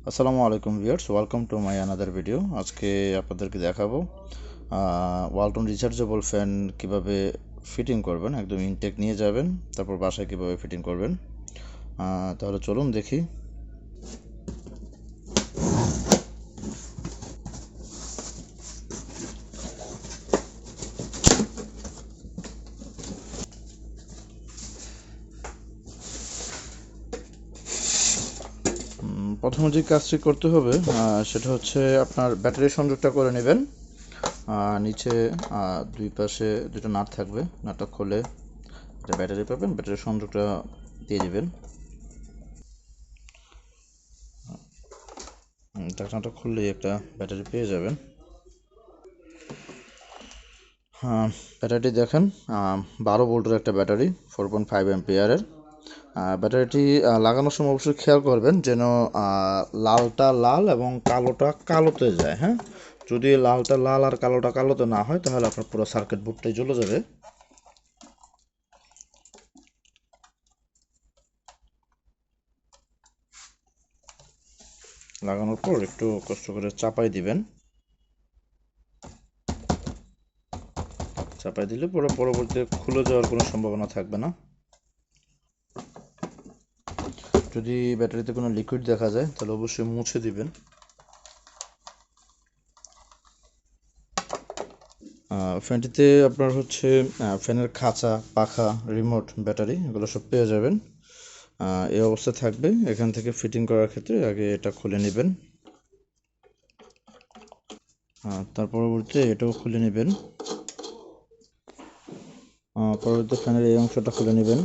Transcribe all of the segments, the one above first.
আসসালামু আলাইকুম viewers, welcome to my another video. আজকে আপনাদেরকে দেখাবো ওয়ালটন রিচার্জেবল ফ্যান কিভাবে ফিটিং করবেন। একদম ইনটেক নিয়ে যাবেন, তারপর বাসায় কিভাবে ফিটিং করবেন। তাহলে চলুন দেখি। প্রথমে যে কাজটি করতে হবে সেটা হচ্ছে আপনার ব্যাটারি সংযোগটা করে নেবেন। নিচে দুই পাশে দুটো নাট থাকবে, নাটটা খুলে একটা ব্যাটারি পাবেন, ব্যাটারির সংযোগটা দিয়ে দিবেন। ঢাকনাটা খুললেই একটা ব্যাটারি পেয়ে যাবেন। ব্যাটারিটি দেখেন, 12 ভোল্টের একটা ব্যাটারি, 4.5 অ্যাম্পিয়ারের। ব্যাটারিটি লাগানোর সময় অবশ্যই খেয়াল করবেন যেন লালটা লাল এবং কালোটা কালোতে যায়। হ্যাঁ, যদি লালটা লাল আর কালোটা কালোতে না হয় তাহলে আপনার পুরো সার্কিট বোর্ডটাই জ্বলে যাবে। লাগানোর পর একটু কষ্ট করে চাপাই দিবেন। চাপাই দিলে পুরো পরবর্তীতে খুলে যাওয়ার কোনো সম্ভাবনা থাকবে না। যদি ব্যাটারিতে কোনো লিকুইড দেখা যায় তাহলে অবশ্যই মুছে দিবেন। ফ্যানটিতে আপনার হচ্ছে ফ্যানের খাঁচা, পাখা, রিমোট, ব্যাটারি এগুলো সব পেয়ে যাবেন। এই অবস্থা থাকবে। এখান থেকে ফিটিং করার ক্ষেত্রে আগে এটা খুলে নেবেন, তার পরবর্তীতে এটাও খুলে নেবেন। পরবর্তীতে ফ্যানের এই অংশটা খুলে নেবেন।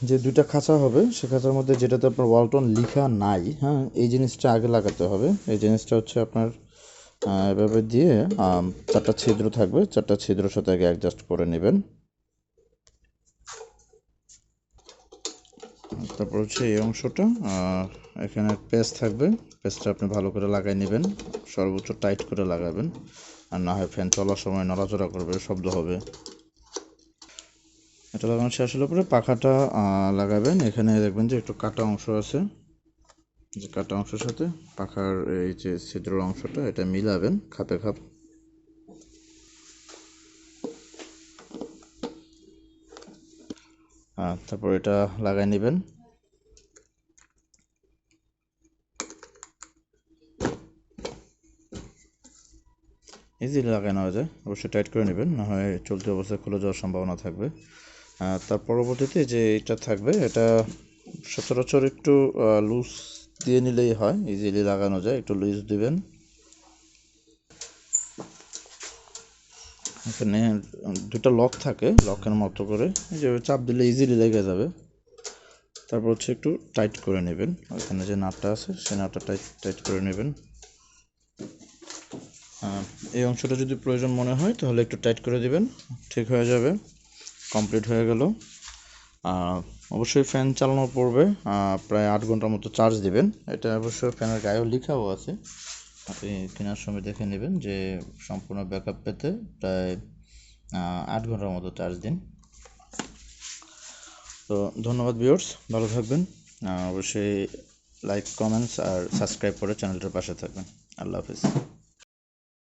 যে দুইটা খাঁচা হবে সে খাঁচার মধ্যে যেটাতে আপনার ওয়ালটন লেখা নাই, হ্যাঁ, এই জিনিসটা আগে লাগাতে হবে। এই জিনিসটা হচ্ছে আপনার এভাবে দিয়ে 4টা ছিদ্র থাকবে, 4টা ছিদ্রের সাথে আগে অ্যাডজাস্ট করে নেবেন। তারপর হচ্ছে এই অংশটা, এখানে পেস্ট থাকবে, পেস্টটা আপনি ভালো করে লাগাই নেবেন, সর্বোচ্চ টাইট করে লাগাবেন, আর না হয় ফ্যান চলার সময় নড়াচড়া করবে, শব্দ হবে। এটা লাগানো শেষ হলে পরে পাখাটা লাগাবেন। এখানে দেখবেন যে একটু কাটা অংশ আছে, যে কাটা অংশের সাথে পাখার এই যে ছিদ্র অংশটা এটা মিলাবেন খাপে খাপ। তারপর এটা লাগাই নেবেন। ইজিলি লাগাই নেওয়া যায়, অবশ্যই টাইট করে নেবেন, না হয় চলতি অবস্থায় খুলে যাওয়ার সম্ভাবনা থাকবে। তার পরবর্তীতে যে এটা থাকবে এটা সচরাচর একটু লুজ দিয়ে নিলেই হয়, ইজিলি লাগানো যায়, একটু লুজ দিবেন। এখানে দুটো লক থাকে, লকের মতো করে যেভাবে চাপ দিলে ইজিলি লেগে যাবে। তারপর হচ্ছে একটু টাইট করে নেবেন, ওখানে যে নাটটা আছে সেই নাটটা টাইট করে নেবেন। এই অংশটা যদি প্রয়োজন মনে হয় তাহলে একটু টাইট করে দিবেন, ঠিক হয়ে যাবে। কমপ্লিট হয়ে গেল। অবশ্যই ফ্যান চালানোর পূর্বে প্রায় 8 ঘন্টার মতো চার্জ দিবেন। এটা অবশ্যই ফ্যানের গায়েও লেখাও আছে, আপনি কেনার সময় দেখে নেবেন যে সম্পূর্ণ ব্যাকআপ পেতে প্রায় 8 ঘন্টার মতো চার্জ দিন। তো ধন্যবাদ ভিউয়ার্স, ভালো থাকবেন। অবশ্যই লাইক, কমেন্টস আর সাবস্ক্রাইব করে চ্যানেলটার পাশে থাকবেন। আল্লাহ হাফিজ।